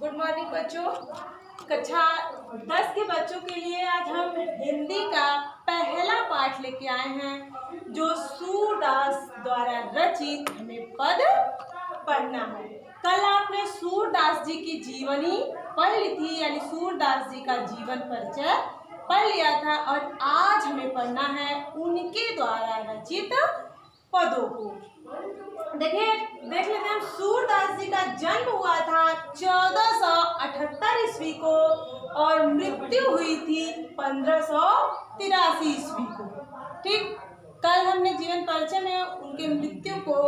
Good morning बच्चों। कक्षा 10 के बच्चों के लिए आज हम हिंदी का पहला पाठ लेके आए हैं जो सूरदास द्वारा रचित हमें पद पढ़ना है। कल आपने सूरदास जी की जीवनी पढ़ ली थी, यानी सूरदास जी का जीवन परिचय पढ़ लिया था, और आज हमें पढ़ना है उनके द्वारा रचित पदों को। देख लेते हैं हम। सूरदास जी का जन्म हुआ था 1478 ईस्वी को और मृत्यु हुई थी 1583 ईस्वी को। ठीक, कल हमने जीवन परिचय में उनके मृत्यु को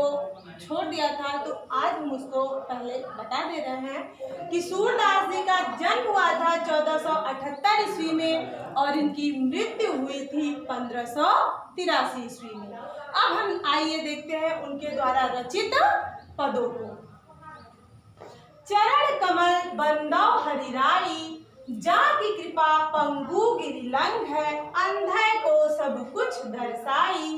छोड़ दिया था, तो आज हम उसको पहले बता दे रहे हैं कि सूरदास जी का जन्म हुआ था 1478 ईस्वी में और इनकी मृत्यु हुई थी 1583 ईस्वी में। अब हम आइए देखते हैं उनके द्वारा रचित पदों को। चरण कमल बंदाओ हरिराई, जाकी कृपा पंगु गिरिलंग है, अंधे को सब कुछ दर्शाई,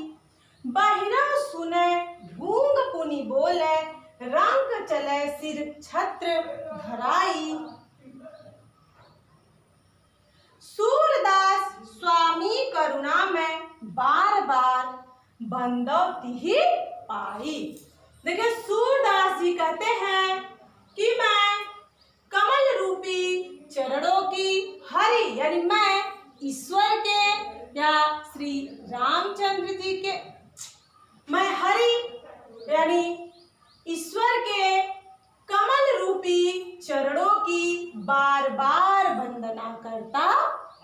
बहिरा सुने गूंग पुनि बोले, रंग चले सिर छत्र धराई। सूरदास स्वामी करुणा में बार बार बंदौ तिहि पाई। देखिए, सूरदास जी कहते हैं कि मैं कमल रूपी चरणों की हरि, यानी मैं ईश्वर के या श्री रामचंद्र जी के, मैं हरि यानी ईश्वर के कमल रूपी चरणों की बार बार वंदना करता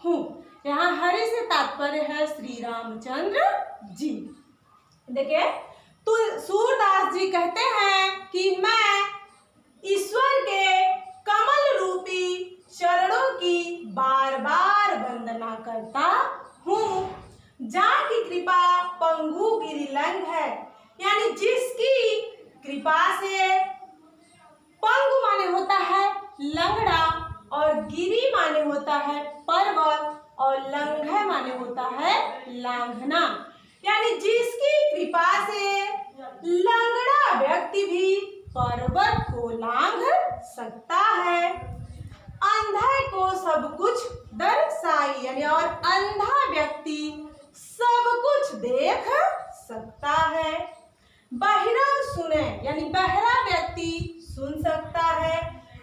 हूँ। यहाँ हरि से तात्पर्य है श्री रामचंद्र जी। देखिए, तो सूरदास जी कहते हैं कि मैं ईश्वर के कमल रूपी चरणों की बार बार वंदना करता हूँ। जाकी कृपा पंगु गिरिलंग है, यानी जिसकी कृपा से, पंगु माने होता है लंगड़ा और गिरी माने होता है पर्वत और लंघय माने होता है लांघना, यानी जिसकी कृपा से लंगड़ा व्यक्ति भी पर्वत को लांघ सकता है, अंधे को सब कुछ दर्शाई, यानी और अंधा व्यक्ति सब कुछ देख सकता है, बहिरा सुने, यानी बहरा व्यक्ति सुन सकता है,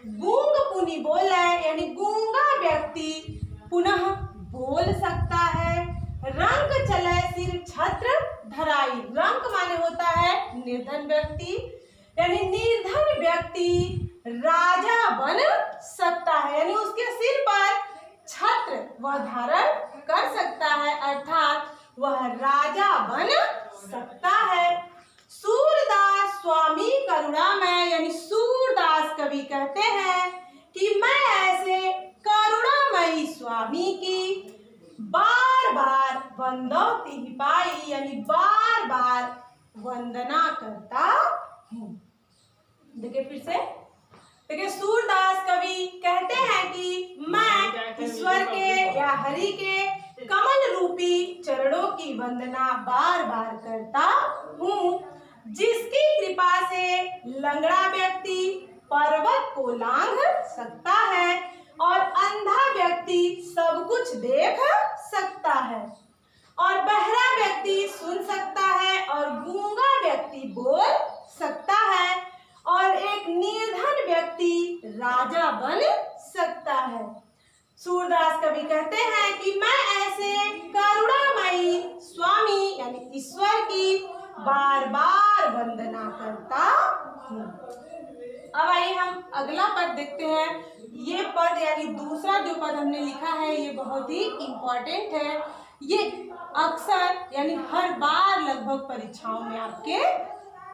गूंग पुनि बोले, यानी गूंगा व्यक्ति पुनः बोल सकता है, रंग चले सिर छत्र धराई, रंग माने होता है निर्धन व्यक्ति, यानी निर्धन व्यक्ति राजा बन सकता है, यानी उसके सिर पर छत्र वह धारण कर सकता है, अर्थात वह राजा बन सकता है। सूरदास स्वामी करुणा में, यानी सूरदास कवि कहते हैं कि मैं ऐसे करुणामयी स्वामी की बार बार वंदौ तिहि पाई, यानी बार बार वंदना करता हूँ। देखिए फिर से, देखिए, सूरदास कवि कहते हैं कि मैं ईश्वर के या हरि के कमल रूपी चरणों की वंदना बार बार करता हूँ, जिसकी कृपा से लंगड़ा व्यक्ति पर्वत को लांघ सकता है और अंधा व्यक्ति सब कुछ देख सकता है, और बहरा व्यक्ति सुन सकता है और गूंगा व्यक्ति बोल सकता है, और एक निर्धन व्यक्ति राजा बन सकता है। सूरदास कवि कहते हैं कि मैं ऐसे करुणामयी स्वामी यानी ईश्वर की बार बार वंदना करता हूँ। अब आइए हम अगला पद देखते हैं। ये पद यानी दूसरा जो पद हमने लिखा है ये बहुत ही इम्पोर्टेंट है। ये अक्सर यानी हर बार लगभग परीक्षाओं में आपके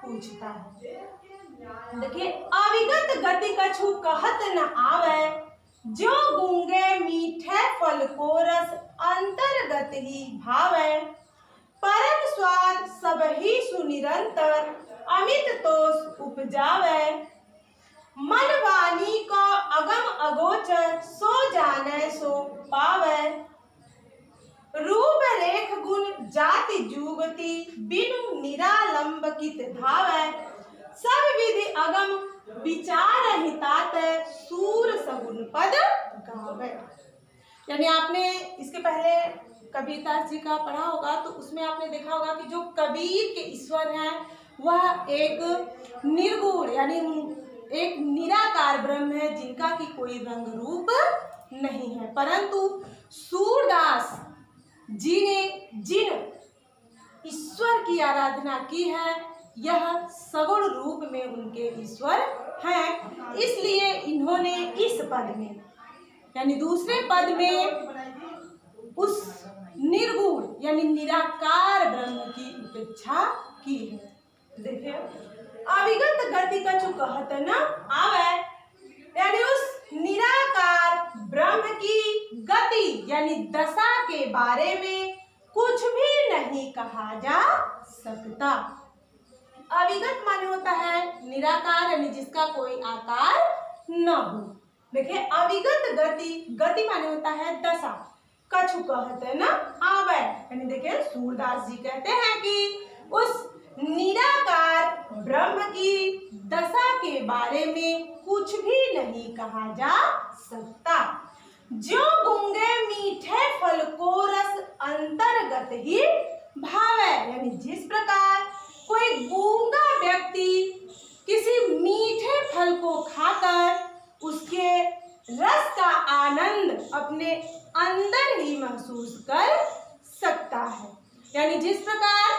पूछता है। देखिए, अविगत गति कछु कहत न आवे, जो गूंगे मीठे फल को रस अंतर्गत ही भावे, परम स्वाद सब ही सुनिरंतर अमित तोष उपजावे, मन वाणी को अगम अगोचर सो जाने सो पावे, रूप रेख गुण जाति जुगति बिनु निरालंबकित धावे, सब विधि अगम विचार हितात सूर पद गावे। यानी आपने इसके पहले कबीरदास जी का पढ़ा होगा, तो उसमें आपने देखा होगा कि जो कबीर के ईश्वर हैं वह एक निर्गुण यानी एक निराकार ब्रह्म है, जिनका कि कोई रंग रूप नहीं है। परंतु सूरदास जी ने जिन ईश्वर की आराधना की है, यह सगुण रूप में उनके ईश्वर हैं। इसलिए इन्होंने इस पद में यानी दूसरे पद में उस निर्गुण यानी निराकार ब्रह्म की उपेक्षा की है। देखिए, अविगत गति का जो कहत न आवे, यानी उस निराकार ब्रह्म की गति यानी दशा के बारे में कुछ भी नहीं कहा जा सकता। अविगत माने होता है निराकार यानी जिसका कोई आकार न हो। देखिए, अविगत गति माने होता है दशा। कछु कहते न आवे, यानी देखिए सूरदास जी कहते हैं कि उस निराकार ब्रह्म की दशा के बारे में कुछ भी नहीं कहा जा सकता। जो गूंगे मीठे फल को रस अंतर्गत ही भावे, यानी जिस प्रकार कोई गूंगा व्यक्ति किसी मीठे फल को खाकर उसके रस का आनंद अपने अंदर ही महसूस कर सकता है। यानी जिस प्रकार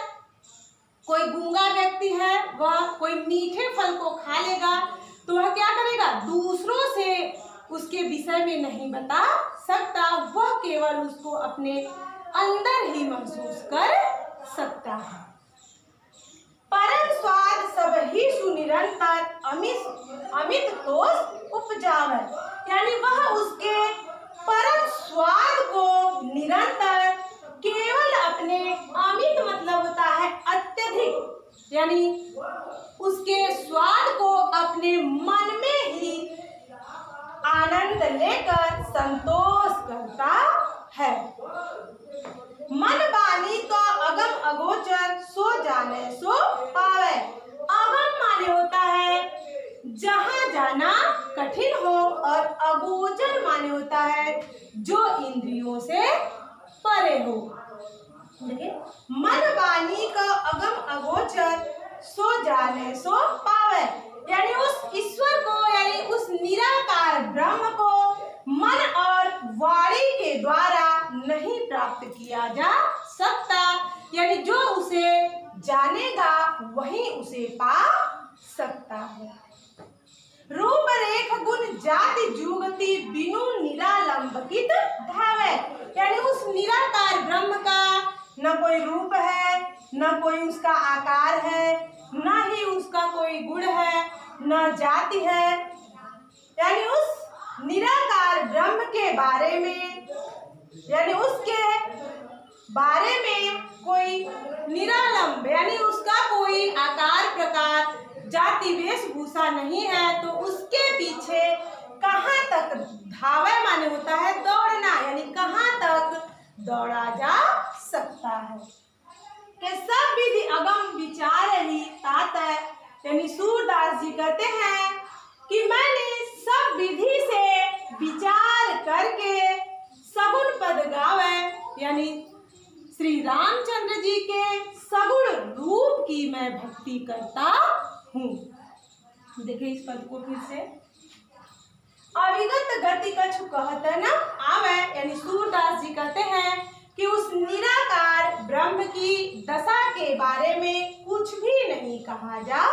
कोई गूंगा व्यक्ति है, वह कोई मीठे फल को खा लेगा तो वह क्या करेगा, दूसरों से उसके विषय में नहीं बता सकता, वह केवल उसको अपने अंदर ही महसूस कर सकता है। परम स्वाद सब ही सुनिरंतर अमित तोष उपजावे, यानी वह उसके परम स्वाद को निरंतर केवल अपने अमित मतलब होता है अत्यधिक, यानी उसके स्वाद को अपने मन में ही आनंद लेकर संतोष करता है। मन वाणी का अगम अगोचर सो जाने सो पावे। अगम माने होता है जहाँ जाना कठिन हो, और अगोचर माने होता है जो इंद्रियों से परे हो। देखिए, मन वाणी का अगम अगोचर सो जाने सो पावे, यानी उस ईश्वर को यानी उस निराकार ब्रह्म को मन और वाणी के द्वारा नहीं प्राप्त किया जा सकता, यानी जो उसे जानेगा वही उसे पा सकता है। रूप रेख गुण जाति जुगति बिनु निरालंबित धावे, यानी उस निराकार ब्रह्म का न कोई रूप है, न कोई उसका आकार है, न ही उसका कोई गुण है, न जाति है, यानी उस निराकार ब्रह्म के बारे में यानी उसके बारे में कोई निरालंब यानी उसका कोई आकार प्रकार जाति वेशभूषा नहीं है, तो उसके पीछे कहाँ तक धावे माने होता है दौड़ना, यानी कहाँ तक दौड़ा जा सकता है। कि सब विधि अगम विचार ही ताता, यानी सूरदास जी कहते हैं कि मैंने सब विधि से विचार करके सगुण पद गावे, यानी श्री रामचंद्र जी के सगुण रूप की मैं भक्ति करता हूँ। देखिए इस पद को फिर से, अविगत गति कछु कहते न आवे, यानी सूरदास जी कहते हैं कि उस निराकार ब्रह्म की दशा के बारे में कुछ भी नहीं कहा जा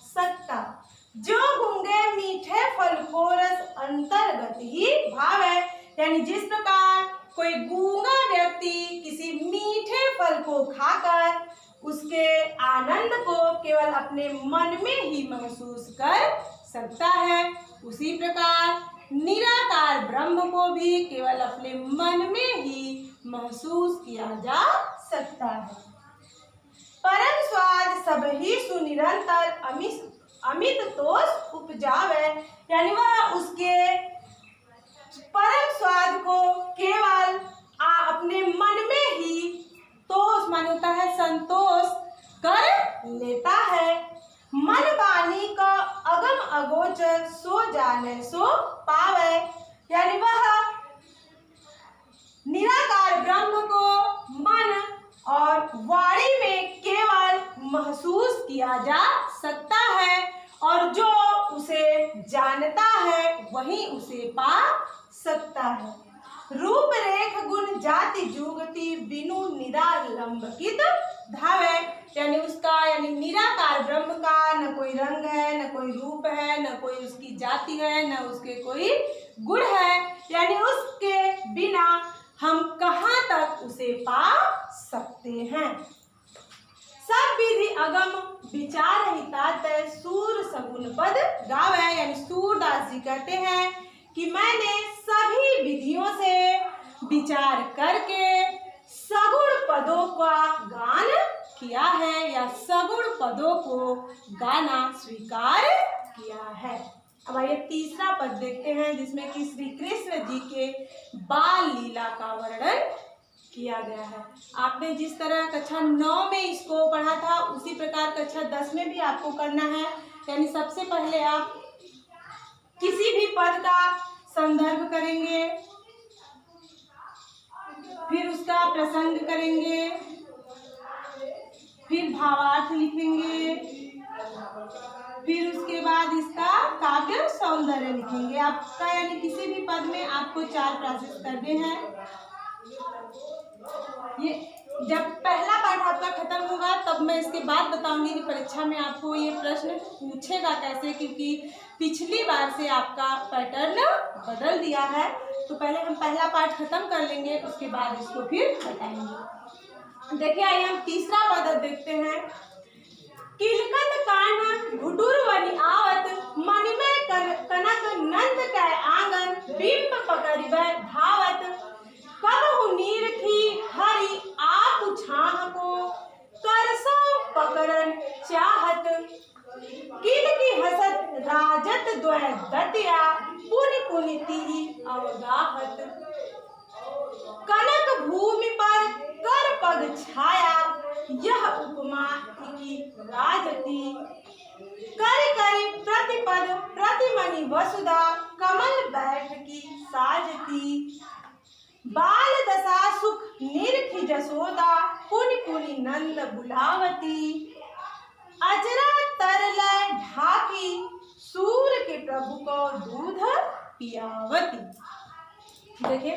सकता। जो गूंगे मीठे फल को रस अंतर्गत ही भावे, यानी जिस प्रकार कोई गूंगा व्यक्ति किसी मीठे फल को खाकर उसके आनंद को केवल अपने मन में ही महसूस कर सकता है, उसी प्रकार निराकार ब्रह्म को भी केवल अपने मन में ही महसूस किया जा सकता है। परम स्वाद सब ही सुनिरंतर अमित तोष उपजावे, यानी वह उसके परम स्वाद को केवल अपने मन में ही तोष माने होता है संतोष कर लेता है। मन वाणी का अगम अगोचर सो जाने सो पावे, यानी वह निराकार ब्रह्म को मन और वाणी में केवल महसूस किया जा सकता है और जो उसे जानता है वही उसे पा सकता है। रूप रेख गुण जाति जुगति बिनु निरालंबित धावे, यानी उसका यानी निराकार ब्रह्म का न कोई रंग है, न कोई रूप है, न कोई उसकी जाति है, न उसके कोई गुण है, यानी उसके बिना हम कहाँ तक उसे पा सकते हैं। सब विधि अगम विचार हितात सूर सगुन पद गावे, यानी सूरदास जी कहते हैं कि मैंने सभी विधियों से विचार करके सगुण पदों का गान किया है या सगुण पदों को गाना स्वीकार किया है। अब आइए तीसरा पद देखते हैं जिसमें कि श्री कृष्ण जी के बाल लीला का वर्णन किया गया है। आपने जिस तरह कक्षा 9 में इसको पढ़ा था उसी प्रकार कक्षा 10 में भी आपको करना है। यानी सबसे पहले आप किसी भी पद का संदर्भ करेंगे, फिर उसका प्रसंग करेंगे, फिर भावार्थ लिखेंगे, फिर उसके बाद इसका काव्य सौंदर्य लिखेंगे। आपका यानी किसी भी पद में आपको 4 प्रोसेस करने हैं। ये जब पहला पाठ आपका खत्म होगा तब मैं इसके बाद बताऊंगी कि परीक्षा में आपको ये प्रश्न पूछेगा कैसे, क्योंकि पिछली बार से आपका पैटर्न बदल दिया है। तो पहले हम पहला पाठ खत्म कर लेंगे, उसके बाद इसको फिर बताएंगे। देखिए आइए हम तीसरा पद देखते हैं। किलकत कान्ह घुटुर वनि आवत मनि में कनक नंद कै आंगन बिंब पकड़िबै धावत कबहु नीरखी हरि आप छाह को करसो पकड़न चाहत किल की हसत राजत द्वय दतिया पुनि पुनि तिहि अवगाहत कनक भूमि पर कर पग छाया यह उपमा की राजती कर करी प्रतिपद प्रतिमणि वसुधा कमल बैठ की साजती बाल दशा सुख निरखी जसोदा पुनि पुनि नंद बुलावती अजरा तरल ढाकी सूर के प्रभु को दूध पियावती। देखिए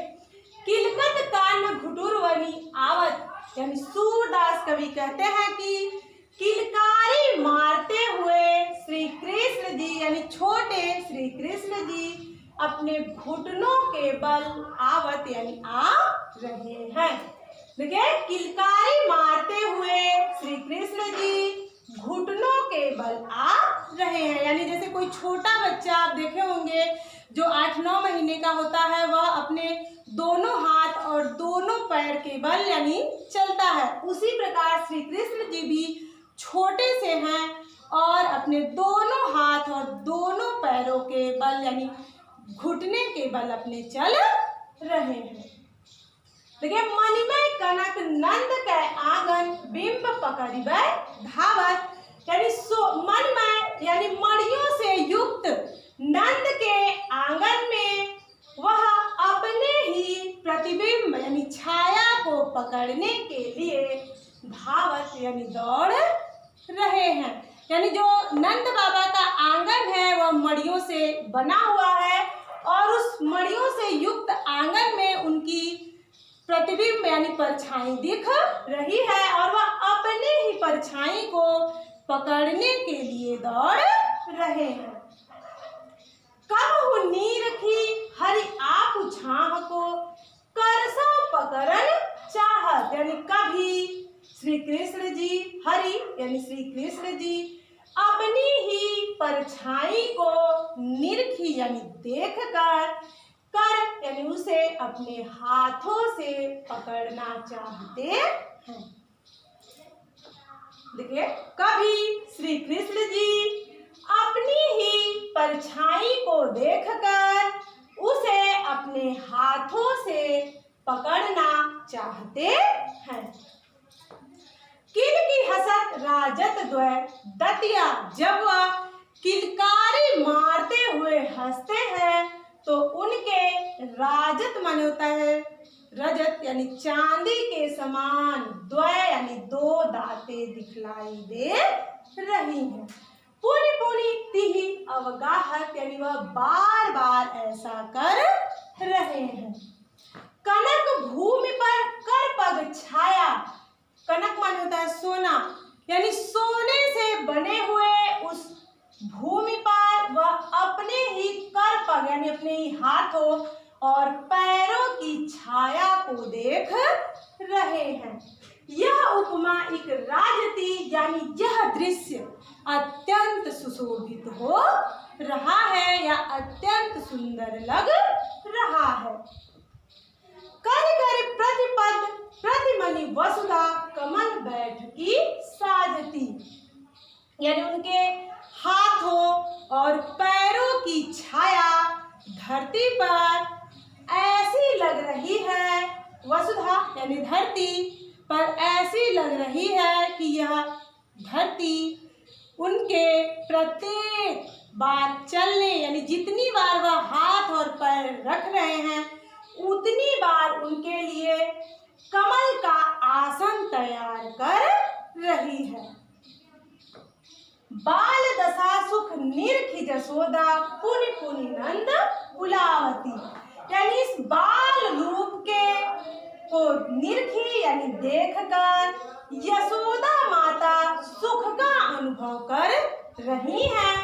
किलकत कान्ह घुटुर वनि आवत, यानी सूरदास कवि कहते हैं कि किलकारी मारते हुए श्री कृष्ण जी यानी छोटे श्री कृष्ण जी अपने घुटनों के बल आवत यानी आ रहे हैं। देखिए किलकारी मारते हुए श्री कृष्ण जी घुटनों के बल आ रहे हैं, यानी जैसे कोई छोटा बच्चा आप देखे होंगे जो 8-9 महीने का होता है, वह अपने दोनों हाथ और दोनों पैर के बल यानी चलता है। उसी प्रकार श्री कृष्ण जी भी छोटे से हैं और अपने दोनों हाथ और दोनों पैरों के बल यानी घुटने के बल अपने चल रहे हैं। देखिए मणिमय कनक नंद के आंगन बिंब पकड़िबै धावत, यानी मनमय यानी मणियों से युक्त नंद के आंगन में वह अपने ही प्रतिबिंब यानी छाया को पकड़ने के लिए धावत यानी दौड़ रहे हैं। यानी जो नंद बाबा का आंगन है वह मड़ियों से बना हुआ है और उस मड़ियों से युक्त आंगन में उनकी प्रतिबिंब यानी परछाई दिख रही है और वह अपने ही परछाई को पकड़ने के लिए दौड़ रहे हैं। कबहु नीरखी हरि आप छाह को करसो पकड़न चाहत, यानी कभी श्री कृष्ण जी हरि यानी श्री कृष्ण जी अपनी ही परछाई को निरखी यानी देख कर यानी उसे अपने हाथों से पकड़ना चाहते हैं। देखिए कभी श्री कृष्ण जी अपनी ही परछाई को देखकर उसे अपने हाथों से पकड़ना चाहते हैं। किल की हसत राजत द्वय दतिया, जब वह किलकारी मारते हुए हंसते हैं तो उनके राजत माने होता है रजत यानी चांदी के समान, द्वय यानी दो दांतें दिखलाई दे रही हैं। पुनि पुनि तिहि अवगाहत यानी वह बार बार ऐसा कर रहे हैं। कनक भूमि पर कर पग छाया, कनक माने होता है सोना, यानी सोने से बने हुए उस भूमि पर वह अपने ही कर पग यानी अपने ही हाथों और पैरों की छाया को देख रहे हैं। यह उपमा एक राजती यानी यह दृश्य अत्यंत सुशोभित हो रहा है या अत्यंत सुंदर लग रहा है। कर कर प्रतिपद प्रतिमनि वसुधा कमल बैठकी साजती, यानी उनके हाथों और पैरों की छाया धरती पर ऐसी लग रही है, वसुधा यानी धरती पर ऐसी लग रही है कि यह धरती उनके प्रत्येक बार चलने यानी जितनी बार वह हाथ और पैर रख रहे हैं उतनी बार उनके लिए कमल का आसन तैयार कर रही है। बाल दशा सुख निरखी जसोदा पुनि पुनि नंद बुलावती, यानी इस बाल रूप के को निरखी यानी देखकर यशोदा माता सुख का अनुभव कर रही हैं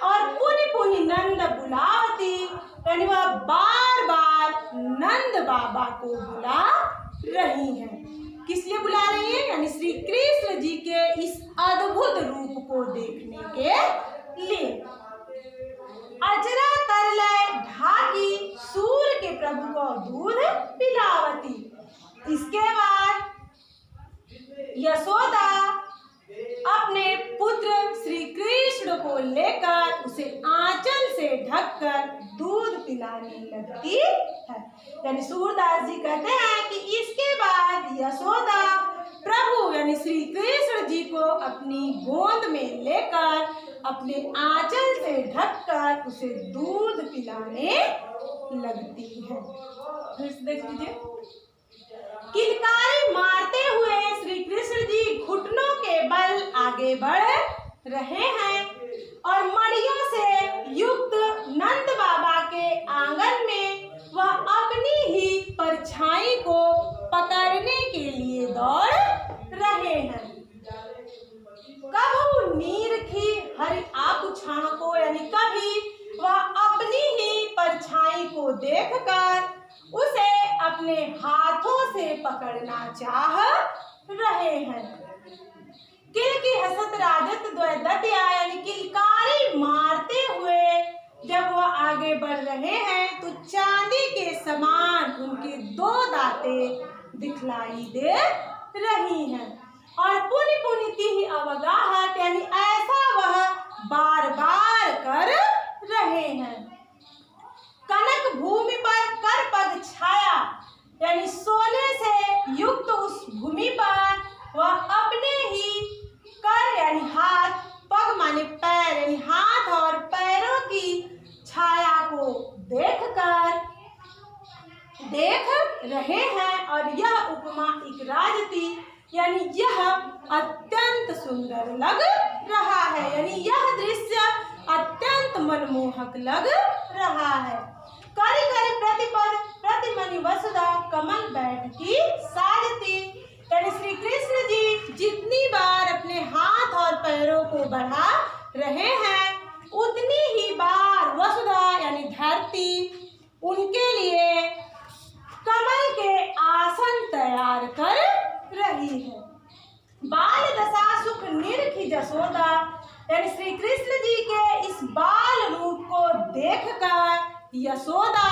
और पुनि पुनि नंद बुलावती यानी वह बार बार नंद बाबा को बुला रही हैं। किस लिए बुला रही है? यानी श्री कृष्ण जी के इस अद्भुत रूप को देखने के लिए। अजरा तरलय ढाकी सूर्य के प्रभु को दूध पिलावती, इसके बाद यशोदा अपने पुत्र श्री कृष्ण को लेकर उसे आंचल से ढककर दूध पिलाने लगती है। यानी सूरदास जी कहते हैं कि इसके बाद यशोदा प्रभु यानी श्री कृष्ण जी को अपनी गोद में लेकर अपने आंचल से ढककर उसे दूध पिलाने लगती है। फिर देख लीजिए, किलकारी मारते हुए श्री कृष्ण जी घुटनों के बल आगे बढ़ रहे हैं और मड़ियों से युक्त नंद बाबा के आंगन में वह अपनी ही परछाई को पकड़ने के लिए दौड़ रहे हैं। कभू नीरखी हरि आकुछां को, यानी कभी वह अपनी ही परछाई को देखकर उसे अपने हाथों से पकड़ना चाह रहे हैं। किल की हसत राजत द्वैदत्या, यानी किलकारी मारते हुए जब वह आगे बढ़ रहे हैं तो चांदी के समान उनकी दो दांतें दिखलाई दे रही हैं और पुनि पुनि तिहि अवगाहत, यानी ऐसा वह बार बार कर रहे हैं। कनक भूमि पर कर पग छाया, यानी सोने से युक्त उस भूमि पर वह अपने ही कर यानी हाथ, पग माने पैर यानी हाथ और पैरों की छाया को देख रहे हैं और यह उपमा एक राजती यानी यह अत्यंत सुंदर लग रहा है, यानी यह दृश्य अत्यंत मनमोहक लग रहा है। करि करि प्रतिपद प्रतिमनि वसुधा कमल बैठकी साजती, यानी श्री कृष्ण जी जितनी बार अपने हाथ और पैरों को बढ़ा रहे हैं उतनी ही बार वसुधा यानी धरती उनके लिए कमल के आसन तैयार कर रही है। बाल दशा सुख निरखी जसोदा, यानी श्री कृष्ण जी के इस बाल रूप को देखकर यशोदा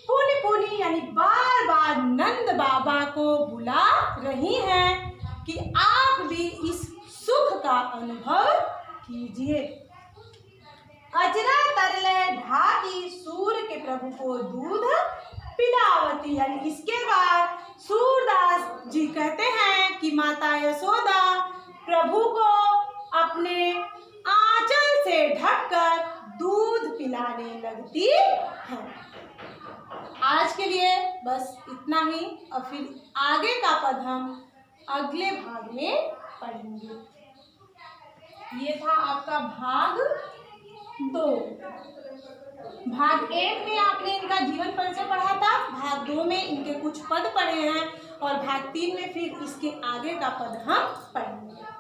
पुनि पुनि यानी बार बार नंद बाबा को बुला रही हैं कि आप भी इस सुख का अनुभव कीजिए। अजरा तरले ढाकी सूर्य के प्रभु को दूध पिलावती, यानी इसके बाद सूरदास जी कहते हैं कि माता यशोदा प्रभु को अपने आंचल से ढककर दूध पिलाने लगती है। बस इतना ही, और फिर आगे का पद हम अगले भाग में पढ़ेंगे। ये था आपका भाग 2। भाग 1 में आपने इनका जीवन परिचय पढ़ा था, भाग 2 में इनके कुछ पद पढ़े हैं, और भाग 3 में फिर इसके आगे का पद हम पढ़ेंगे।